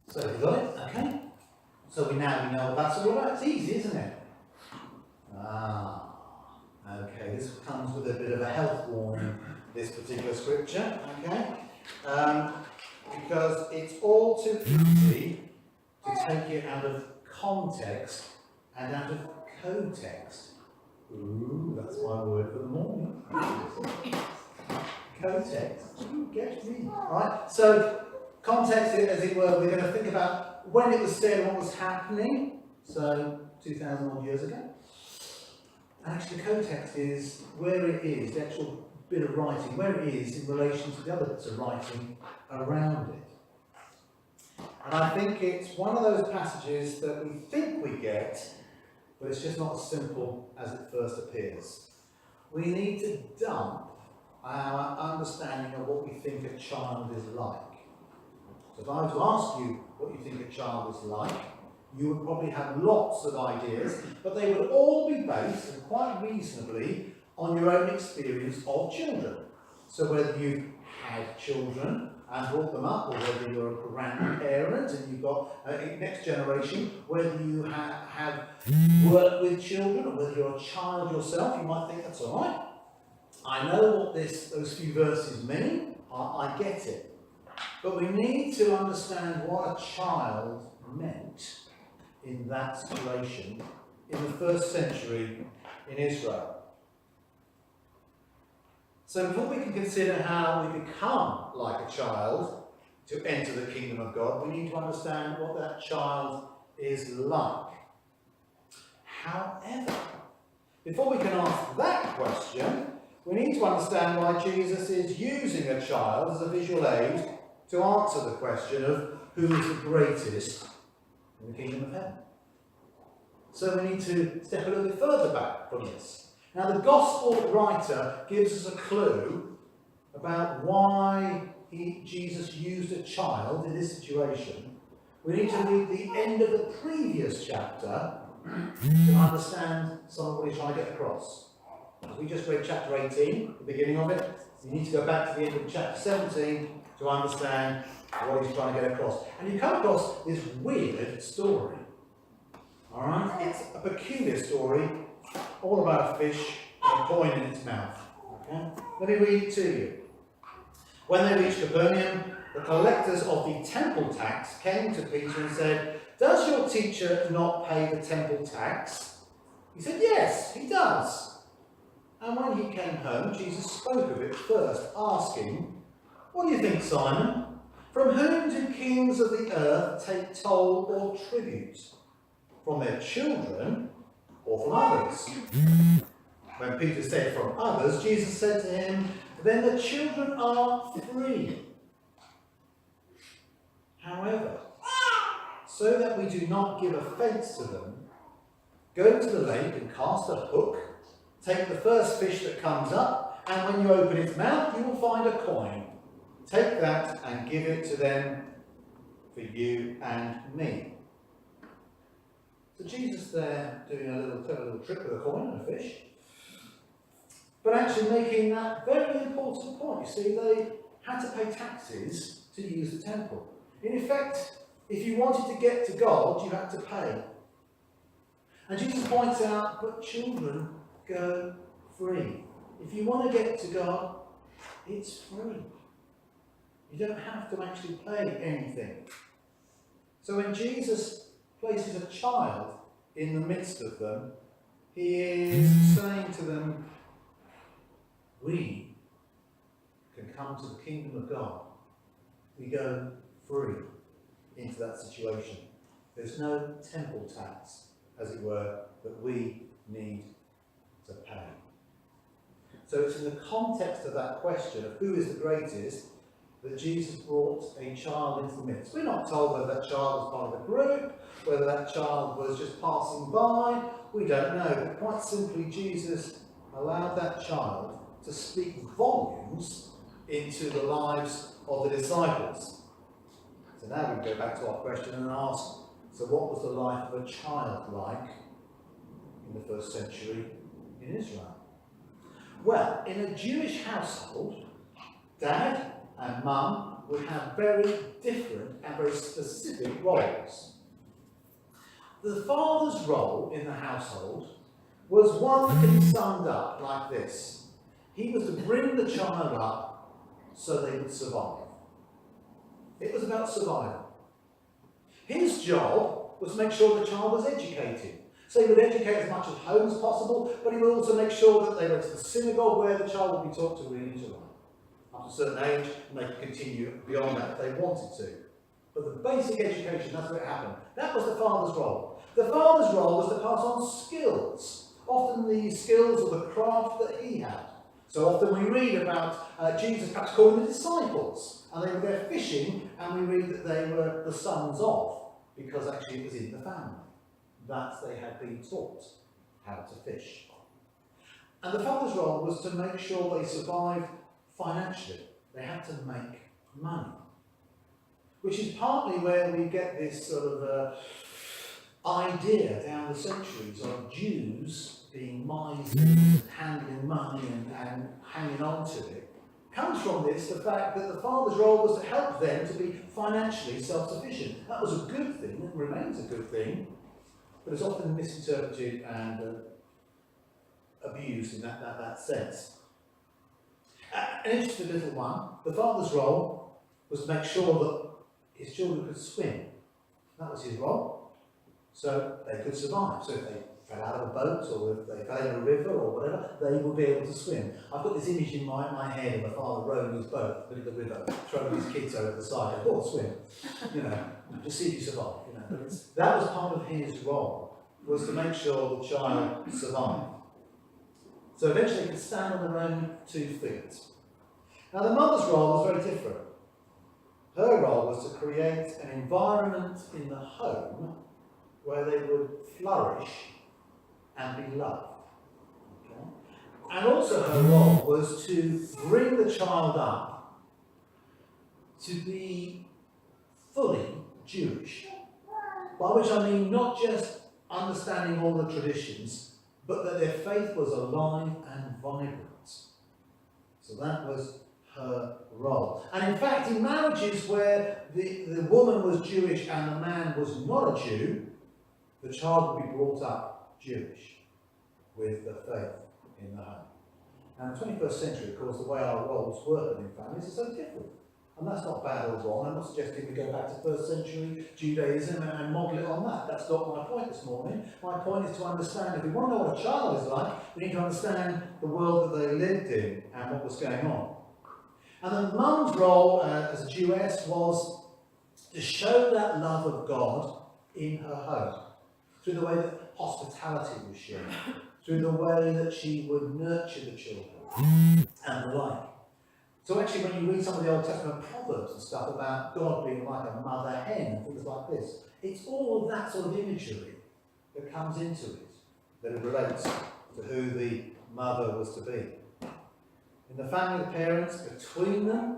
So you got it? Okay. So we know what that's all about. It's easy, isn't it? Okay. This comes with a bit of a health warning, this particular scripture, okay? Because it's all too easy to take it out of context and out of context. Ooh, that's my word for the morning. Context. Ooh, get me. Right? So, context, as it were, we're going to think about when it was said, what was happening. So, 2,000 odd years ago. And actually, the context is where it is, the actual bit of writing, where it is in relation to the other bits of writing around it. And I think it's one of those passages that we think we get, but it's just not as simple as it first appears. We need to dump our understanding of what we think a child is like. So if I were to ask you what you think a child is like, you would probably have lots of ideas, but they would all be based, and quite reasonably, on your own experience of children. So whether you've had children and brought them up, or whether you're a grandparent and you've got a next generation, whether you have worked with children, or whether you're a child yourself, you might think that's all right. I know what those few verses mean, I get it. But we need to understand what a child meant in that situation in the first century in Israel. So before we can consider how we become like a child to enter the kingdom of God, we need to understand what that child is like. However, before we can ask that question, we need to understand why Jesus is using a child as a visual aid to answer the question of who is the greatest in the kingdom of heaven. So we need to step a little bit further back from this. Now the gospel writer gives us a clue about why Jesus used a child in this situation. We need to read the end of the previous chapter to understand some of what he's trying to get across. We just read chapter 18, the beginning of it. You need to go back to the end of chapter 17 to understand what he's trying to get across. And you come across this weird story. Alright? It's a peculiar story, all about a fish and a coin in its mouth. Okay? Let me read it to you. When they reached Capernaum, the collectors of the temple tax came to Peter and said, "Does your teacher not pay the temple tax?" He said, "Yes, he does." And when he came home, Jesus spoke of it first, asking, "What do you think, Simon? From whom do kings of the earth take toll or tribute? From their children or from others?" When Peter said from others, Jesus said to him, "Then the children are free. However, so that we do not give offence to them, go to the lake and cast a hook, take the first fish that comes up, and when you open its mouth, you will find a coin. Take that and give it to them for you and me." So Jesus there doing a little trick with a coin and a fish, but actually making that very important point. You see, they had to pay taxes to use the temple. In effect, if you wanted to get to God, you had to pay. And Jesus points out, but children go free. If you want to get to God, it's free. You don't have to actually pay anything. So when Jesus places a child in the midst of them, he is saying to them, we can come to the kingdom of God. We go free into that situation. There's no temple tax, as it were, that we need to pay. So it's in the context of that question of who is the greatest that Jesus brought a child into the midst. We're not told whether that child was part of a group, whether that child was just passing by. We don't know. But quite simply, Jesus allowed that child to speak volumes into the lives of the disciples. So now we go back to our question and ask, so what was the life of a child like in the first century in Israel? Well, in a Jewish household, Dad and Mum would have very different and very specific roles. The father's role in the household was one that can be summed up like this. He was to bring the child up so they would survive. It was about survival. His job was to make sure the child was educated. So he would educate as much at home as possible, but he would also make sure that they went to the synagogue where the child would be taught to read and to write. After a certain age, and they could continue beyond that if they wanted to. But the basic education, that's what happened. That was the father's role. The father's role was to pass on skills, often the skills or the craft that he had. So often we read about Jesus perhaps calling the disciples, and they were there fishing, and we read that they were the sons of, because actually it was in the family that they had been taught how to fish. And the father's role was to make sure they survived financially. They had to make money. Which is partly where we get this sort of idea down the centuries of Jews being miserly, handling money and hanging on to it. Comes from this, the fact that the father's role was to help them to be financially self-sufficient. That was a good thing, it remains a good thing, but it's often misinterpreted and abused in that sense. An interesting little one, the father's role was to make sure that his children could swim. That was his role. So they could survive. So if they fell out of a boat or if they fell in a river or whatever, they would be able to swim. I've got this image in my head of a father rowing his boat through the river, throwing his kids over the side, go on, swim. You know, just see if you survive. You know. That was part of his role, was to make sure the child survived. So eventually they could stand on their own 2 feet. Now the mother's role was very different. Her role was to create an environment in the home where they would flourish and be loved. Okay? And also her role was to bring the child up to be fully Jewish. By which I mean not just understanding all the traditions, but that their faith was alive and vibrant. So that was her role. And in fact, in marriages where the woman was Jewish and the man was not a Jew, the child would be brought up Jewish with the faith in the home. Now, in the 21st century, of course, the way our roles work in families is so different. And that's not bad or wrong. I'm not suggesting we go back to first century Judaism and model it on that. That's not my point this morning. My point is to understand, if we want to know what a child is like, we need to understand the world that they lived in and what was going on. And the mum's role as a Jewess was to show that love of God in her home, through the way that hospitality was shown, through the way that she would nurture the children, and the like. So actually, when you read some of the Old Testament Proverbs and stuff about God being like a mother hen and things like this, it's all of that sort of imagery that comes into it, that it relates to who the mother was to be. In the family, the parents, between them,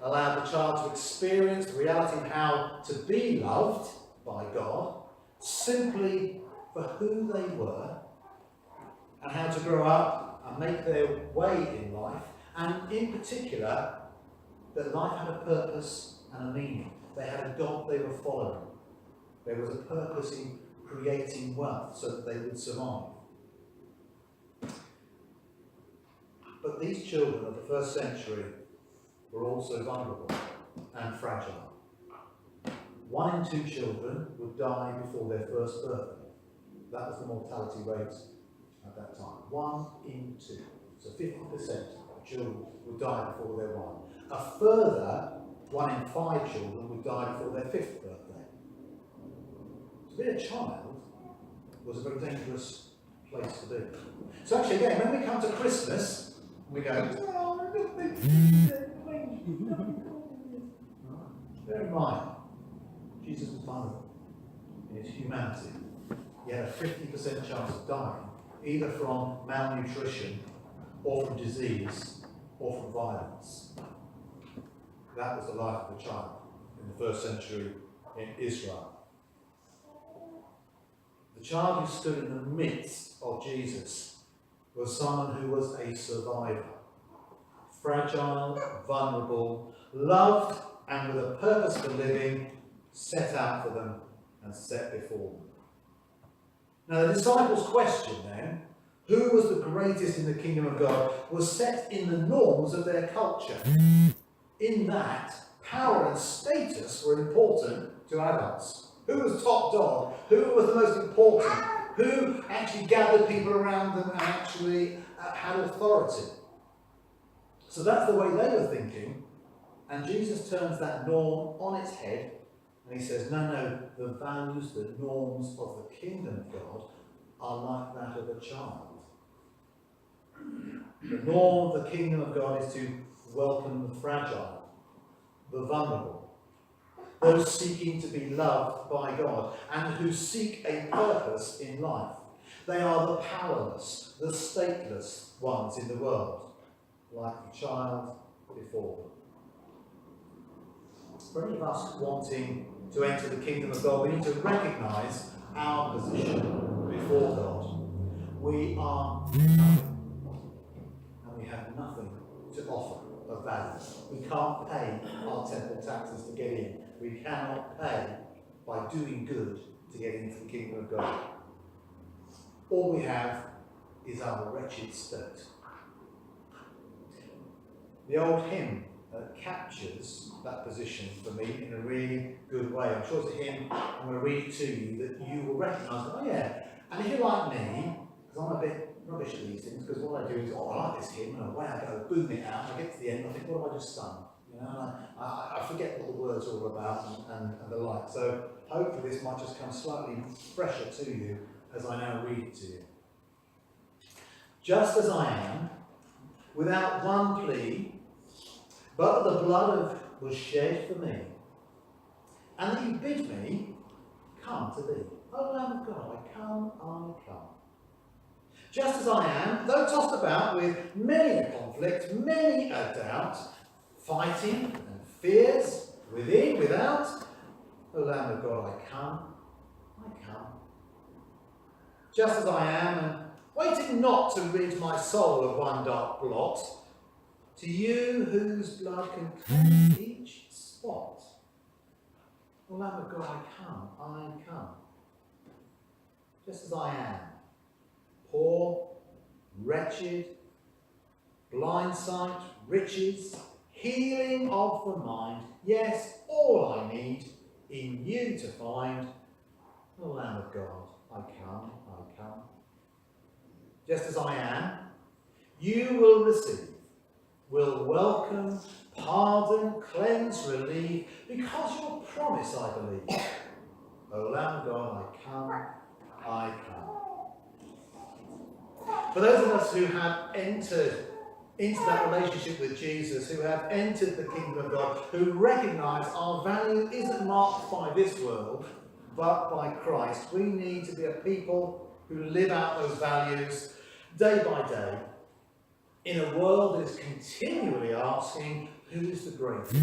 allowed the child to experience the reality of how to be loved by God, simply for who they were, and how to grow up and make their way in life. And in particular, that life had a purpose and a meaning. They had a God they were following. There was a purpose in creating wealth so that they would survive. But these children of the first century were also vulnerable and fragile. 1 in 2 children would die before their first birthday. That was the mortality rate at that time. 1 in 2. So 50%. Children would die before they're 1. A further 1 in 5 children would die before their 5th birthday. To be a child was a very dangerous place to be. So actually, again, when we come to Christmas, we go, bear in mind, Jesus was vulnerable in his humanity. He had a 50% chance of dying, either from malnutrition or from disease, or from violence. That was the life of a child in the first century in Israel. The child who stood in the midst of Jesus was someone who was a survivor. Fragile, vulnerable, loved and with a purpose for living set out for them and set before them. Now the disciples' question then, who was the greatest in the kingdom of God, was set in the norms of their culture. In that, power and status were important to adults. Who was top dog? Who was the most important? Who actually gathered people around them and actually had authority? So that's the way they were thinking. And Jesus turns that norm on its head and he says, no, the values, the norms of the kingdom of God are like that of a child. The norm of the kingdom of God is to welcome the fragile, the vulnerable, those seeking to be loved by God and who seek a purpose in life. They are the powerless, the stateless ones in the world, like the child before them. For any of us wanting to enter the kingdom of God, we need to recognise our position before God. We are nothing, and we have nothing to offer of value. We can't pay our temple taxes to get in. We cannot pay by doing good to get into the kingdom of God. All we have is our wretched state. The old hymn captures that position for me in a really good way. I'm sure it's a hymn, I'm going to read it to you, that you will recognise, oh yeah, and if you're like me, because I'm a bit rubbish at these things, because what I do is, I like this hymn, and away I go, boom it out, I get to the end, I think, what have I just sung? You know, and I forget what the words are all about and the like. So hopefully this might just come slightly fresher to you as I now read it to you. Just as I am, without one plea, but the blood was shed for me, and that you bid me come to thee. O Lamb of God, I come. Just as I am, though tossed about with many a conflict, many a doubt, fighting and fears, within, without, O Lamb of God, I come. Just as I am, and waiting not to rid my soul of one dark blot, to you whose blood can cleanse each spot. O Lamb of God, I come. Just as I am, poor, wretched, blind sight, riches, healing of the mind, yes, all I need in you to find. O Lamb of God, I come. Just as I am, you will receive, will welcome, pardon, cleanse, relieve, because your promise I believe. O Lamb of God, I come. For those of us who have entered into that relationship with Jesus, who have entered the kingdom of God, who recognise our value isn't marked by this world, but by Christ, we need to be a people who live out those values day by day, in a world that is continually asking, who is the greatest,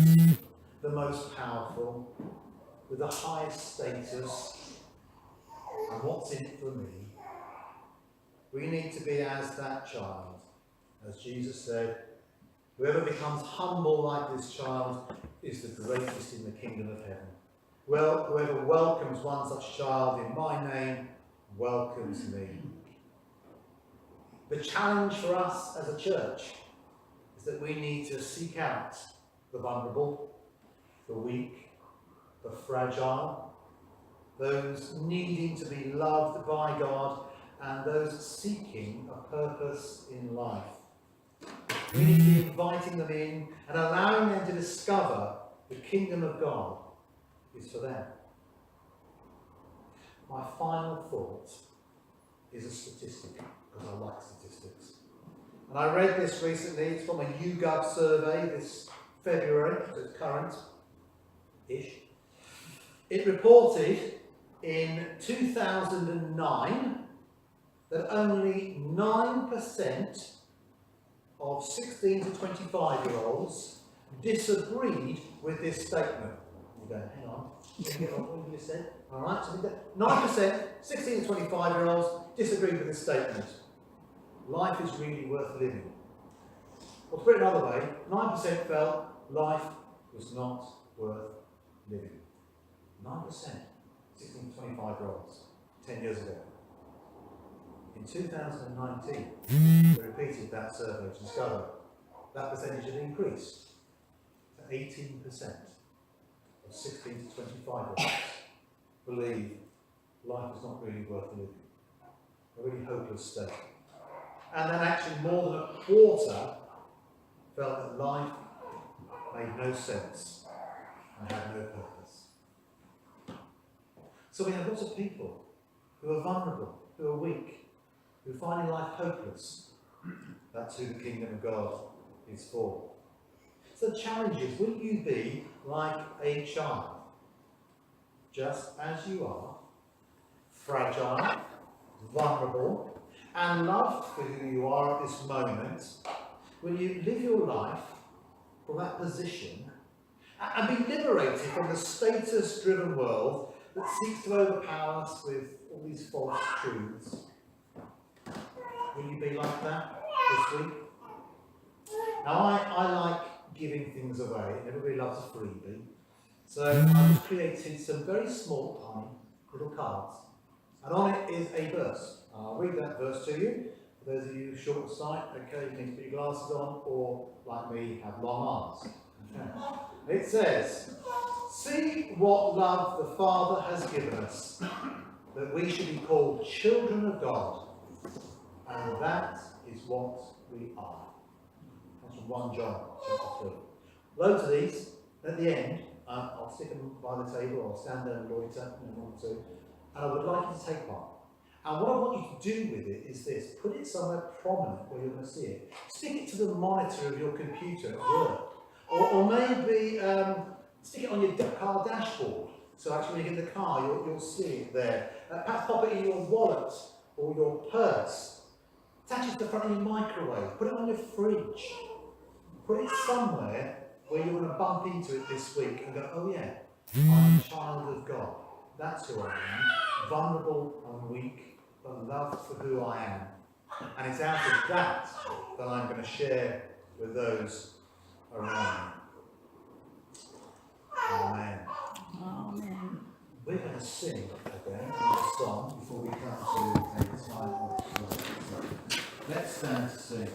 the most powerful, with the highest status, and what's in it for me? We need to be as that child. As Jesus said, whoever becomes humble like this child is the greatest in the kingdom of heaven. Well, whoever welcomes one such child in my name welcomes me. The challenge for us as a church is that we need to seek out the vulnerable, the weak, the fragile, those needing to be loved by God, and those seeking a purpose in life. We need to be inviting them in and allowing them to discover the kingdom of God is for them. My final thought is a statistic, because I like statistics. And I read this recently, it's from a YouGov survey this February, so it's current-ish. It reported in 2009 that only 9% of 16 to 25-year-olds disagreed with this statement. You go, hang on, what you just said? All right, so 9%, 16 to 25-year-olds disagreed with this statement. Life is really worth living. Or to put it another way, 9% felt life was not worth living. 9%, 16 to 25-year-olds, 10 years ago. In 2019, we repeated that survey to discover that percentage had increased to 18% of 16 to 25-year-olds believe life is not really worth living. A really hopeless state. And then actually more than a quarter felt that life made no sense and had no purpose. So we have lots of people who are vulnerable, who are weak, who are finding life hopeless. That's who the kingdom of God is for. So the challenge is, will you be like a child? Just as you are, fragile, vulnerable, and loved for who you are at this moment, will you live your life from that position and be liberated from the status-driven world that seeks to overpower us with all these false truths? Will you be like that this week? Now, I like giving things away. Everybody loves a freebie. So I've created some very small, tiny little cards. And on it is a verse. I'll read that verse to you. For those of you short of sight, okay, you need to put your glasses on, or like me, have long arms. Okay. It says, "See what love the Father has given us, that we should be called children of God. And that is what we are." That's from 1 John chapter 3. Loads of these. At the end, I'll stick them by the table, or I'll stand there and loiter in a moment or two. And I would like you to take one. And what I want you to do with it is this: put it somewhere prominent where you're going to see it. Stick it to the monitor of your computer at work. Or maybe stick it on your car dashboard. So actually when you get in the car, you'll see it there. Perhaps pop it in your wallet or your purse. Attach it to the front of your microwave. Put it on your fridge. Put it somewhere where you're going to bump into it this week and go, oh yeah, I'm a child of God. That's who I am. Vulnerable and weak, but loved for who I am. And it's out of that that I'm going to share with those around me. Amen. Amen. We're going to sing again a song before we come to take time off. Let's stand to sing.